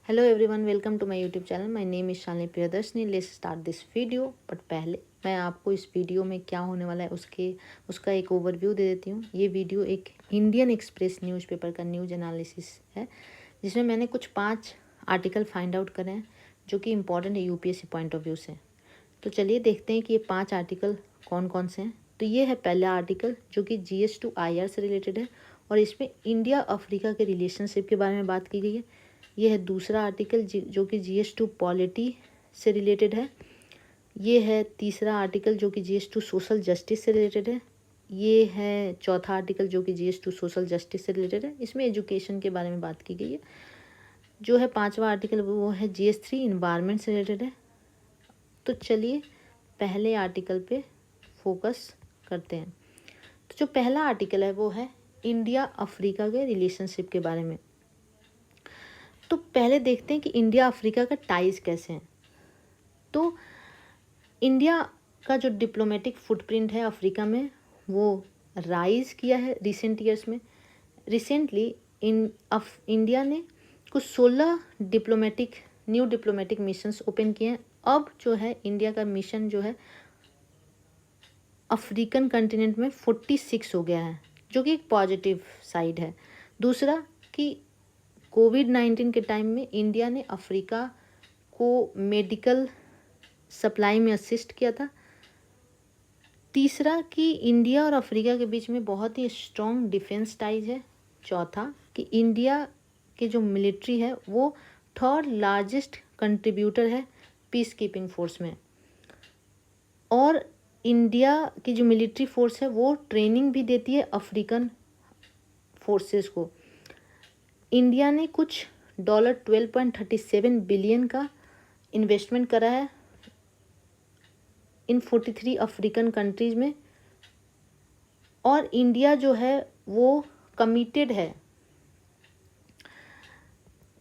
Hello everyone, welcome to my YouTube channel. My name is Shalini Priyadarshini. Let's start this video. But पहले मैं आपको इस video में क्या होने वाला है उसका एक ओवरव्यू दे देती हूँ। ये वीडियो एक इंडियन एक्सप्रेस न्यूज़पेपर का न्यूज़ एनालिसिस है, जिसमें मैंने कुछ 5 आर्टिकल फाइंड आउट करे हैं जो कि इम्पॉर्टेंट है यूपीएससी पॉइंट ऑफ व्यू से। तो चलिए देखते हैं कि ये 5 आर्टिकल कौन कौन से हैं। तो ये है पहला आर्टिकल जो कि GS टू IR से रिलेटेड है और इसमें इंडिया अफ्रीका के रिलेशनशिप के बारे में बात की गई है। ये है दूसरा आर्टिकल जो कि GS टू पॉलिटी से रिलेटेड है। ये है तीसरा आर्टिकल जो कि GS टू सोशल जस्टिस से रिलेटेड है। ये है चौथा आर्टिकल जो कि GS टू सोशल जस्टिस से रिलेटेड है। इसमें एजुकेशन के बारे में बात की गई है। जो है पांचवा आर्टिकल वो है GS3 इन्वायरमेंट से रिलेटेड है। तो चलिए पहले आर्टिकल पे फोकस करते हैं। तो जो पहला आर्टिकल है वो है इंडिया अफ्रीका के रिलेशनशिप के बारे में। तो पहले देखते हैं कि इंडिया अफ्रीका का टाइज कैसे हैं। तो इंडिया का जो डिप्लोमेटिक फुटप्रिंट है अफ्रीका में वो राइज किया है रिसेंट ईयर्स में। रिसेंटली इंडिया ने कुछ 16 न्यू डिप्लोमेटिक मिशंस ओपन किए हैं। अब जो है इंडिया का मिशन जो है अफ्रीकन कंटिनेंट में 46 हो गया है, जो कि एक पॉजिटिव साइड है। दूसरा कि कोविड-19 के टाइम में इंडिया ने अफ्रीका को मेडिकल सप्लाई में असिस्ट किया था। तीसरा कि इंडिया और अफ्रीका के बीच में बहुत ही स्ट्रॉन्ग डिफेंस टाइज है। चौथा कि इंडिया के जो मिलिट्री है वो थर्ड लार्जेस्ट कंट्रीब्यूटर है पीस कीपिंग फोर्स में। और इंडिया की जो मिलिट्री फोर्स है वो ट्रेनिंग भी देती है अफ्रीकन फोर्सेस को। इंडिया ने कुछ $12.37 बिलियन का इन्वेस्टमेंट करा है इन 43 अफ्रीकन कंट्रीज़ में। और इंडिया जो है वो कमिटेड है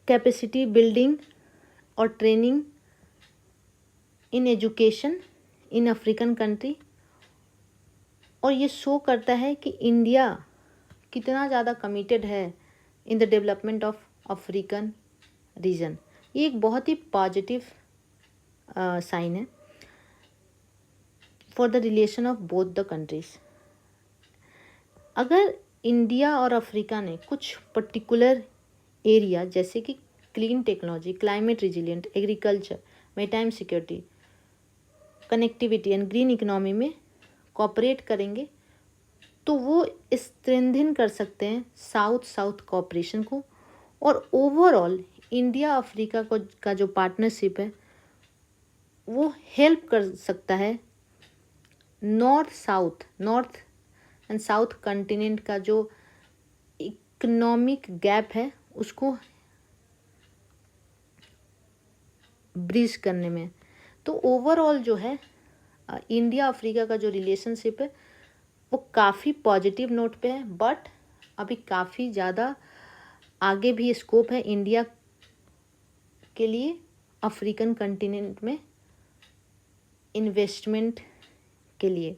कैपेसिटी बिल्डिंग और training in education in African country. और ये शो करता है कि इंडिया कितना ज़्यादा कमिटेड है in the development of African region. ये एक बहुत ही पॉजिटिव साइन है for the relation of both the countries. अगर इंडिया और अफ्रीका ने कुछ पर्टिकुलर एरिया जैसे कि clean technology, climate resilient, agriculture, maritime security, connectivity and green economy में कोऑपरेट करेंगे तो वो स्ट्रेंथन कर सकते हैं साउथ साउथ कोऑपरेशन को। और ओवरऑल इंडिया अफ्रीका को का जो पार्टनरशिप है वो हेल्प कर सकता है नॉर्थ एंड साउथ कंटिनेंट का जो इकोनॉमिक गैप है उसको ब्रिज करने में। तो ओवरऑल जो है इंडिया अफ्रीका का जो रिलेशनशिप है वो काफ़ी पॉजिटिव नोट पे है। बट अभी काफ़ी ज़्यादा आगे भी स्कोप है इंडिया के लिए अफ्रीकन कंटिनेंट में इन्वेस्टमेंट के लिए।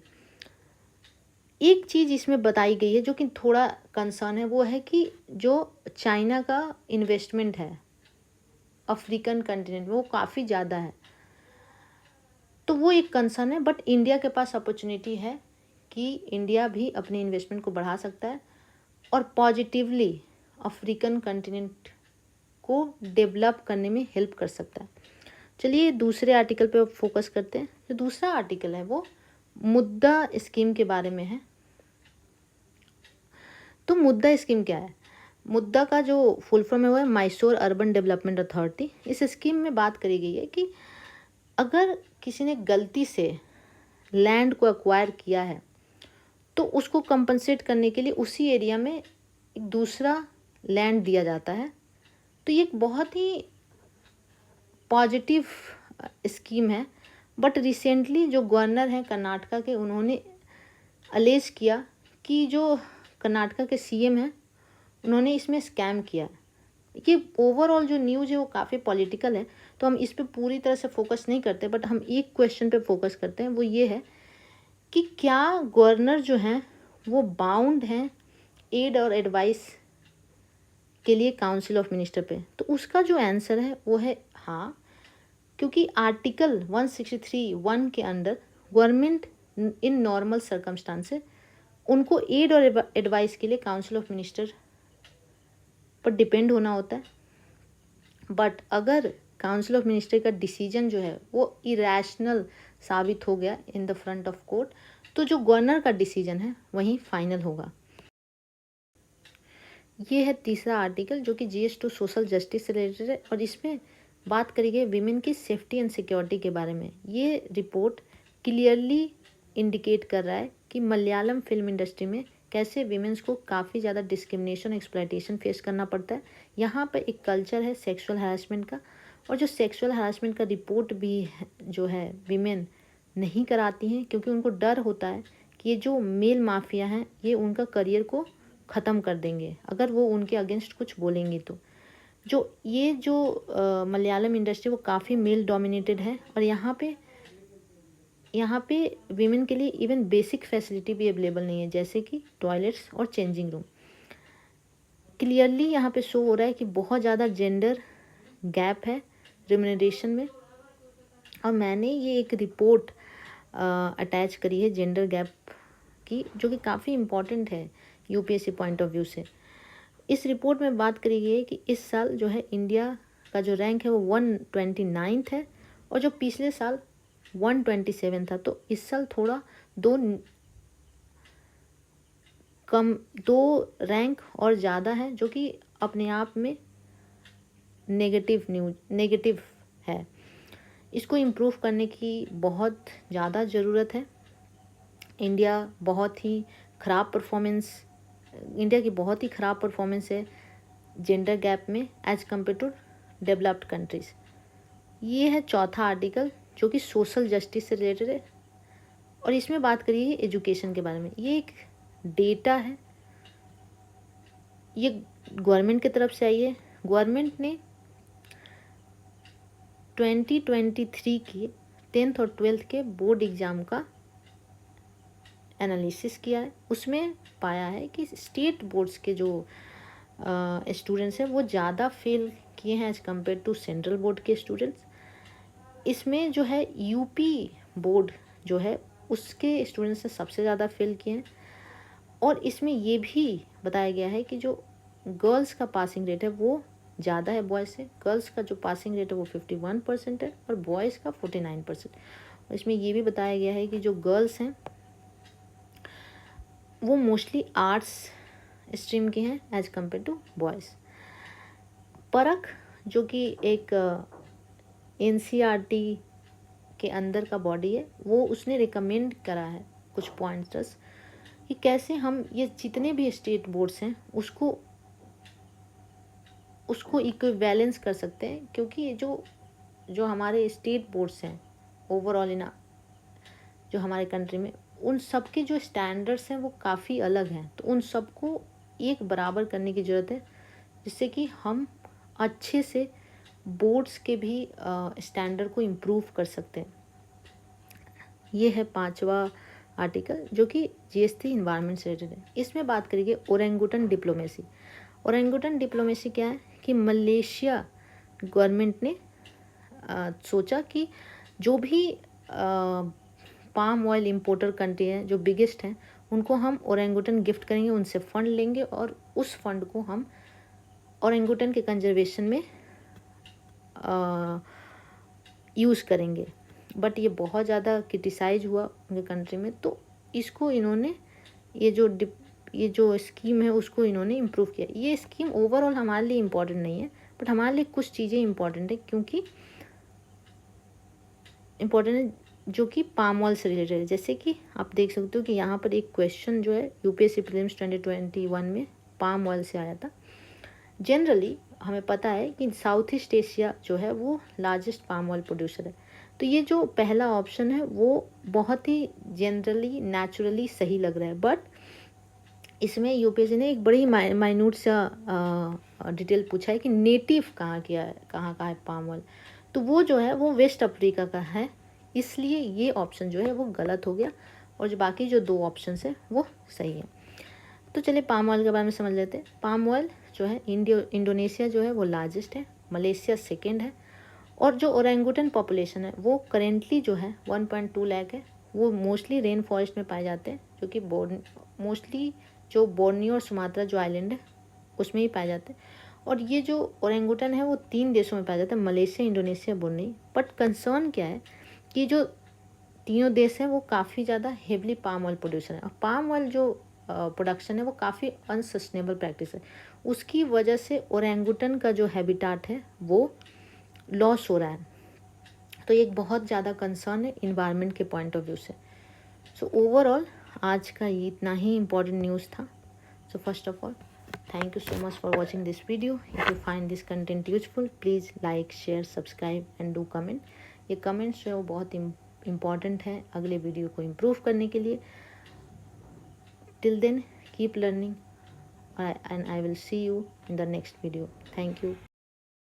एक चीज़ इसमें बताई गई है जो कि थोड़ा कंसर्न है, वो है कि जो चाइना का इन्वेस्टमेंट है अफ्रीकन कंटिनेंट में वो काफ़ी ज़्यादा है। तो वो एक कंसर्न है। बट इंडिया के पास अपॉर्चुनिटी है कि इंडिया भी अपने इन्वेस्टमेंट को बढ़ा सकता है और पॉजिटिवली अफ्रीकन कंटिनेंट को डेवलप करने में हेल्प कर सकता है। चलिए दूसरे आर्टिकल पे फोकस करते हैं। जो दूसरा आर्टिकल है वो मुद्दा स्कीम के बारे में है। तो मुद्दा स्कीम क्या है? मुद्दा का जो फुल फॉर्म है वो है मैसूर अर्बन डेवलपमेंट अथॉरिटी। इस स्कीम में बात करी गई है कि अगर किसी ने गलती से लैंड को एक्वायर किया है तो उसको कंपनसेट करने के लिए उसी एरिया में एक दूसरा लैंड दिया जाता है। तो ये एक बहुत ही पॉजिटिव स्कीम है। बट रिसेंटली जो गवर्नर हैं कर्नाटका के, उन्होंने अलेज किया कि जो कर्नाटका के CM हैं उन्होंने इसमें स्कैम किया। ये ओवरऑल जो न्यूज़ है वो काफ़ी पॉलिटिकल है, तो हम इस पे पूरी तरह से फोकस नहीं करते। बट हम एक क्वेश्चन पे फोकस करते हैं, वो ये है कि क्या गवर्नर जो हैं वो बाउंड हैं एड और एडवाइस के लिए काउंसिल ऑफ मिनिस्टर पे, तो उसका जो आंसर है वो है हाँ, क्योंकि आर्टिकल 163(1) के under government in normal circumstances उनको एड और एडवाइस के लिए काउंसिल ऑफ मिनिस्टर पर डिपेंड होना होता है। बट अगर काउंसिल ऑफ मिनिस्टर का डिसीजन जो है वो इरेशनल साबित हो गया in the front of court, तो जो गवर्नर का डिसीजन है वही फाइनल होगा। ये है तीसरा आर्टिकल जो कि GS 2 सोशल जस्टिस से रिलेटेड है और इसमें बात करी गई विमेन की सेफ्टी एंड सिक्योरिटी के बारे में। ये रिपोर्ट क्लियरली इंडिकेट कर रहा है कि मलयालम फिल्म इंडस्ट्री में कैसे विमेंस को काफ़ी ज़्यादा डिस्क्रिमिनेशन एक्सप्लॉयटेशन फेस करना पड़ता है। यहाँ पर एक कल्चर है सेक्सुअल हरासमेंट का, और जो सेक्सुअल हरासमेंट का रिपोर्ट भी जो है विमेन नहीं कराती हैं क्योंकि उनको डर होता है कि ये जो मेल माफिया हैं ये उनका करियर को ख़त्म कर देंगे अगर वो उनके अगेंस्ट कुछ बोलेंगी। तो जो मलयालम इंडस्ट्री वो काफ़ी मेल डोमिनेटेड है और यहाँ पे वीमेन के लिए इवन बेसिक फैसिलिटी भी अवेलेबल नहीं है, जैसे कि टॉयलेट्स और चेंजिंग रूम। क्लियरली यहाँ पे शो हो रहा है कि बहुत ज़्यादा जेंडर गैप है रिम्यूनरेशन में, और मैंने ये एक रिपोर्ट अटैच करी है जेंडर गैप की, जो कि काफ़ी इम्पॉर्टेंट है UPSC पॉइंट ऑफ व्यू से। इस रिपोर्ट में बात करी गई है कि इस साल जो है इंडिया का जो रैंक है वो 129 है और जो पिछले साल 127 था। तो इस साल थोड़ा दो रैंक और ज़्यादा है, जो कि अपने आप में नेगेटिव है। इसको इम्प्रूव करने की बहुत ज़्यादा ज़रूरत है। इंडिया की बहुत ही ख़राब परफॉर्मेंस है जेंडर गैप में as compare to developed countries. ये है चौथा आर्टिकल जो कि सोशल जस्टिस से रिलेटेड है और इसमें बात करिए एजुकेशन के बारे में। ये एक डेटा है, ये गवर्नमेंट की तरफ से आई है। गवर्नमेंट ने 2023 की 10th और 12th के बोर्ड एग्ज़ाम का एनालिसिस किया है। उसमें पाया है कि स्टेट बोर्ड्स के जो स्टूडेंट्स हैं वो ज़्यादा फेल किए हैं as compare to central board के स्टूडेंट्स। इसमें जो है यूपी बोर्ड जो है उसके स्टूडेंट्स ने सबसे ज़्यादा फेल किए हैं, और इसमें ये भी बताया गया है कि जो गर्ल्स का पासिंग रेट है वो ज़्यादा है बॉयज़ से। गर्ल्स का जो पासिंग रेट है वो 51% है और बॉयज़ का 49%। और इसमें ये भी बताया गया है कि जो गर्ल्स हैं वो मोस्टली आर्ट्स स्ट्रीम के हैं एज कम्पेयर टू बॉयज़। परख जो कि एक NCERT के अंदर का बॉडी है, वो उसने रिकमेंड करा है कुछ पॉइंट्स कि कैसे हम ये जितने भी स्टेट बोर्ड्स हैं उसको इक्विवेलेंस कर सकते हैं, क्योंकि जो हमारे स्टेट बोर्ड्स हैं ओवरऑल जो हमारे कंट्री में उन सब के जो स्टैंडर्ड्स हैं वो काफ़ी अलग हैं। तो उन सबको एक बराबर करने की ज़रूरत है जिससे कि हम अच्छे से बोर्ड्स के भी स्टैंडर्ड को इम्प्रूव कर सकते हैं। ये है पांचवा आर्टिकल जो कि GS 3 इन्वायरमेंट से रिलेटेड है। इसमें बात करेंगे ओरेंगुटन डिप्लोमेसी। ओरेंगुटन डिप्लोमेसी क्या है कि मलेशिया गवर्नमेंट ने सोचा कि जो भी पाम ऑयल इंपोर्टर कंट्री हैं जो बिगेस्ट हैं उनको हम ओरेंगुटन गिफ्ट करेंगे, उनसे फ़ंड लेंगे और उस फंड को हम ओरेंगुटन के कंजर्वेशन में यूज़ करेंगे। बट ये बहुत ज़्यादा क्रिटिसाइज हुआ उनके कंट्री में, तो इसको इन्होंने ये जो स्कीम है उसको इन्होंने इम्प्रूव किया। ये स्कीम ओवरऑल हमारे लिए इम्पॉर्टेंट नहीं है, बट हमारे लिए कुछ चीज़ें इम्पॉर्टेंट है क्योंकि इम्पॉर्टेंट है जो कि पाम ऑयल से रिलेटेड है। जैसे कि आप देख सकते हो कि यहाँ पर एक क्वेश्चन जो है UPSC प्रीलिम्स 2021 में पाम ऑयल से आया था। जनरली हमें पता है कि साउथ ईस्ट एशिया जो है वो लार्जेस्ट पाम ऑयल प्रोड्यूसर है। तो ये जो पहला ऑप्शन है वो बहुत ही जनरली नेचुरली सही लग रहा है, बट इसमें UPSC ने एक बड़ी माइन्यूट सा डिटेल पूछा है कि नेटिव कहाँ का है पाम ऑयल। तो वो जो है वो वेस्ट अफ्रीका का है, इसलिए ये ऑप्शन जो है वो गलत हो गया और जो बाकी जो दो ऑप्शन है वो सही है। तो चलिए पाम ऑयल के बारे में समझ लेते हैं। पाम ऑयल जो है इंडोनेशिया जो है वो लार्जेस्ट है, मलेशिया सेकेंड है, और जो ओरेंगुटन पॉपुलेशन है वो करेंटली जो है 1.2 लाख है। वो मोस्टली रेन फॉरेस्ट में पाए जाते हैं, जो कि मोस्टली जो बोर्नियो और सुमात्रा जो आइलैंड है उसमें ही पाए जाते हैं। और ये जो ओरेंगुटन है वो 3 देशों में पाया जाता है, Malaysia, Indonesia, Borneo. But concern क्या है कि जो तीनों देश हैं वो काफ़ी ज़्यादा हेवली पाम ऑयल प्रोड्यूसर है, और पाम ऑयल जो प्रोडक्शन है वो काफ़ी अनसस्टेनेबल प्रैक्टिस है। उसकी वजह से ओरेंगुटन का जो हैबिटाट है वो लॉस हो रहा है। तो ये एक बहुत ज़्यादा कंसर्न है इन्वायरमेंट के पॉइंट ऑफ व्यू से। सो ओवरऑल आज का ये इतना ही इम्पोर्टेंट न्यूज़ था। So first of all thank you so much for watching this video. If you find this content useful please like, share, subscribe and do comment. ये comments जो है वो बहुत इम्पॉर्टेंट है अगले वीडियो को इम्प्रूव करने के लिए। Till then keep learning and I will see you in the next video. Thank you.